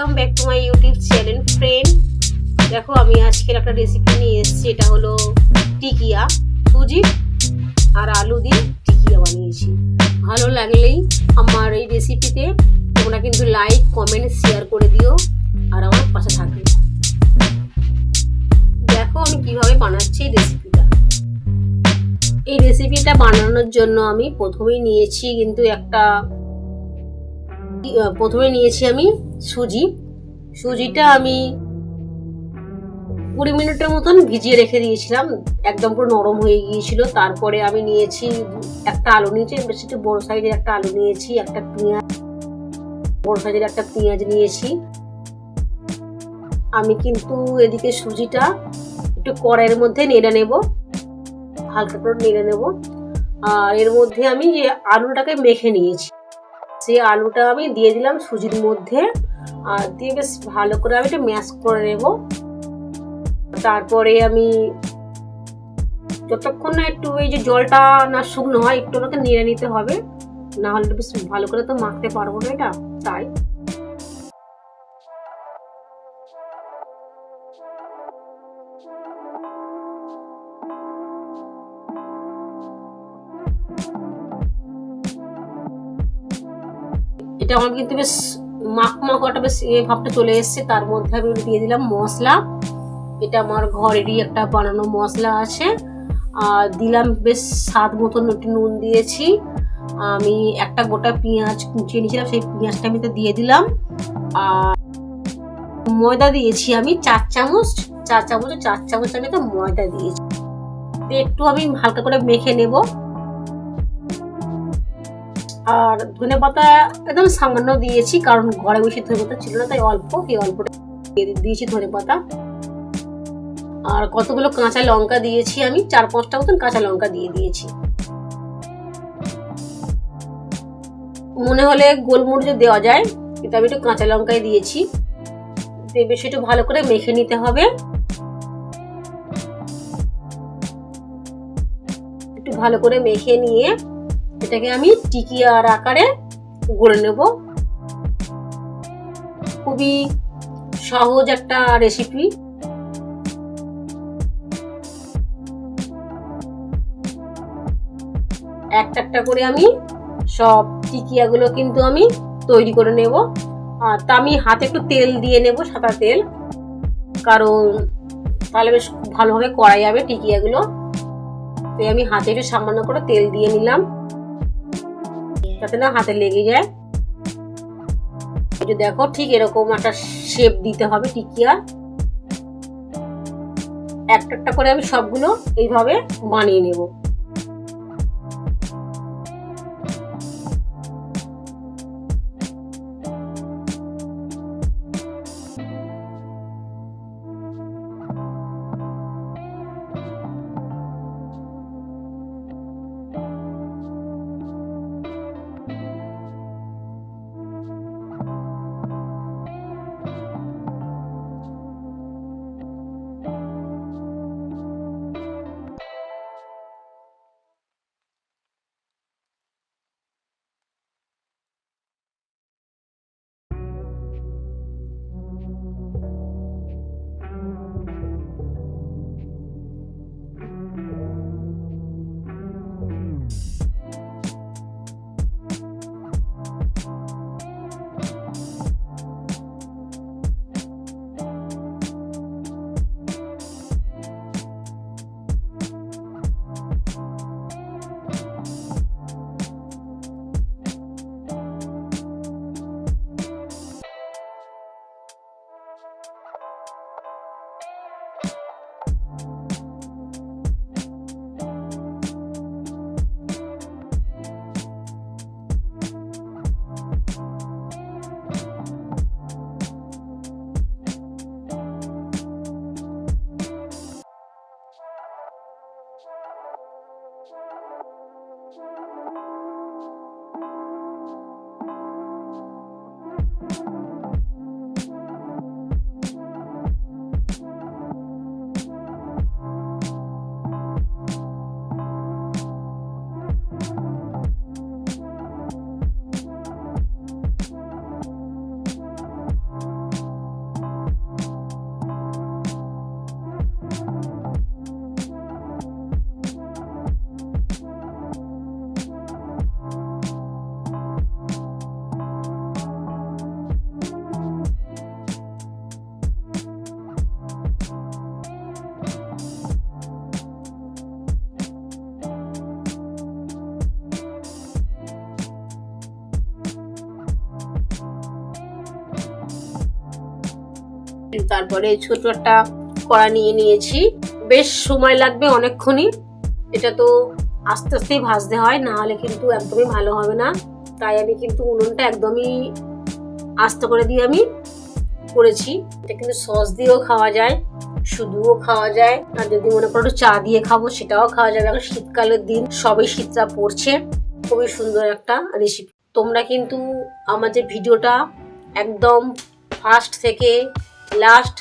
Welcome back to my YouTube channel friend. দেখো আমি আজকের একটা রেসিপি নিয়ে এসেছি। এটা হলো টিকিয়া, সুজি আর আলু দিয়ে টিকিয়া বানিয়েছি। ভালো লাগলেই আমার এই রেসিপিতে তোমরা কিন্তু লাইক কমেন্ট শেয়ার করে দিও আর আমার পাশে থাকবে। দেখো আমি কিভাবে বানাচ্ছি এই রেসিপিটা বানানোর জন্য আমি প্রথমে নিয়েছি আমি সুজিটা আমি 20 মিনিটের মতন ভিজিয়ে রেখে দিয়েছিলাম, একদম পুরো নরম হয়ে গিয়েছিল। তারপরে আমি নিয়েছি একটা আলু, বেশি একটু বড় সাইজের একটা আলু নিয়েছি, বড় সাইজের একটা পেঁয়াজ নিয়েছি। আমি কিন্তু এদিকে সুজিটা একটু কড়াইয়ের মধ্যে নেড়ে নেব, হালকা করে নেড়ে নেব। আর এর মধ্যে আমি যে আলুটাকে মেখে নিয়েছি সেই আলুটা আমি দিয়ে দিলাম সুজির মধ্যে, আর দিয়ে বেশ ভালো করে আমি একটু ম্যাশ করে নেব। তারপরে আমি যতক্ষণ না একটু এই যে জলটা না শুকনো হয় একটু আমাকে নেড়ে নিতে হবে, না হলে বেশ ভালো করে তো মাখতে পারবো না এটা। তাই এটা আমার কিন্তু বেশ মাখাটা বেশ ভাবটা চলে এসছে। তার মধ্যে আমি দিয়ে দিলাম মশলা। এটা আমার ঘরেরই একটা বানানো মশলা আছে। আর দিলাম বেশ স্বাদ মতন একটু নুন দিয়েছি। আমি একটা গোটা পেঁয়াজ কুচিয়ে নিয়েছিলাম, সেই পেঁয়াজটা আমি দিয়ে দিলাম। আর ময়দা দিয়েছি আমি 4 চামচ আমি তো ময়দা দিয়েছি। একটু আমি হালকা করে মেখে নেব। আর ধনে পাতা একদম সামান্য দিয়েছি, কারণ ঘরে বেশি ধনে পাতা ছিল না, তাই অল্পটা দিয়েছি ধনে পাতা। আর কতগুলো কাঁচা লঙ্কা দিয়েছি, আমি 4-5টা মতন কাঁচা লঙ্কা দিয়ে দিয়েছি। মনে হলে গোলমরিচ দেওয়া যায়, কিন্তু আমি একটু কাঁচা লঙ্কাই দিয়েছি। বেশি একটু ভালো করে মেখে নিতে হবে। একটু ভালো করে মেখে নিয়ে এটাকে আমি টিকিয়ার আকারে গড়ে নেব। খুবই সহজ একটা রেসিপি। একটা করে আমি সব টিকিয়াগুলো কিন্তু আমি তৈরি করে নেব। আর তা আমি হাতে একটু তেল দিয়ে নেব, সাদা তেল, কারণ তাহলে বেশ ভালোভাবে করা যাবে টিকিয়াগুলো। তাই আমি হাতে একটু সামান্য করে তেল দিয়ে নিলাম, যাতে না হাতে লেগে যায়। দেখো ঠিক এরকম একটা শেপ দিতে হবে টিকিয়ার। একটা করে আমি সবগুলো এইভাবে বানিয়ে নেব। তারপরে ছোট একটা কড়া নিয়ে নিয়েছি, বেশ সময় লাগবে অনেকক্ষণই। এটা তো আস্তে আস্তেই ভাজতে হয়, না হলে কিন্তু একদমই ভালো হবে না। তাই আমি কিন্তু উনুনটা একদমই আস্তে করে দিয়ে আমি করেছি। এটা কিন্তু সস দিয়েও খাওয়া যায়, শুধুও খাওয়া যায়, আর যদি মনে করো চা দিয়ে খাবো সেটাও খাওয়া যাবে। এখন শীতকালের দিন, সবই শীতটা পড়ছে, খুবই সুন্দর একটা রেসিপি। তোমরা কিন্তু আমার যে ভিডিওটা একদম ফার্স্ট থেকে লাস্ট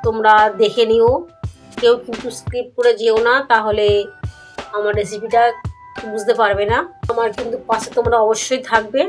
তোমরা দেখে নিও, কেউ কিন্তু স্কিপ করে যেও না, তাহলে আমার রেসিপিটা বুঝতে পারবে না। আমার কিন্তু পাশে তোমরা অবশ্যই থাকবে।